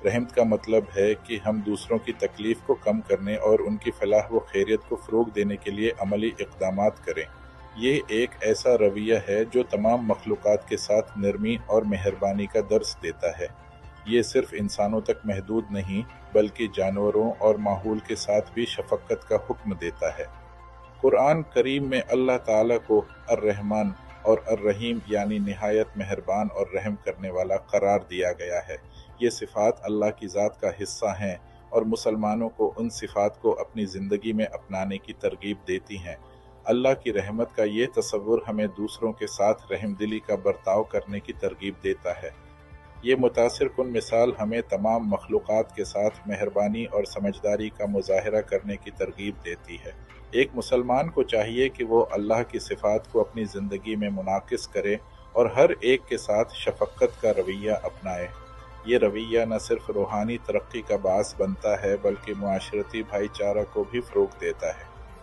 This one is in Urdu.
رحمت کا مطلب ہے کہ ہم دوسروں کی تکلیف کو کم کرنے اور ان کی فلاح و خیریت کو فروغ دینے کے لیے عملی اقدامات کریں۔ یہ ایک ایسا رویہ ہے جو تمام مخلوقات کے ساتھ نرمی اور مہربانی کا درس دیتا ہے۔ یہ صرف انسانوں تک محدود نہیں بلکہ جانوروں اور ماحول کے ساتھ بھی شفقت کا حکم دیتا ہے۔ قرآن کریم میں اللہ تعالیٰ کو الرحمن اور الرحیم یعنی نہایت مہربان اور رحم کرنے والا قرار دیا گیا ہے۔ یہ صفات اللہ کی ذات کا حصہ ہیں اور مسلمانوں کو ان صفات کو اپنی زندگی میں اپنانے کی ترغیب دیتی ہیں۔ اللہ کی رحمت کا یہ تصور ہمیں دوسروں کے ساتھ رحم دلی کا برتاؤ کرنے کی ترغیب دیتا ہے۔ یہ متاثر کن مثال ہمیں تمام مخلوقات کے ساتھ مہربانی اور سمجھداری کا مظاہرہ کرنے کی ترغیب دیتی ہے۔ ایک مسلمان کو چاہیے کہ وہ اللہ کی صفات کو اپنی زندگی میں منعکس کرے اور ہر ایک کے ساتھ شفقت کا رویہ اپنائے۔ یہ رویہ نہ صرف روحانی ترقی کا باعث بنتا ہے بلکہ معاشرتی بھائی چارہ کو بھی فروغ دیتا ہے۔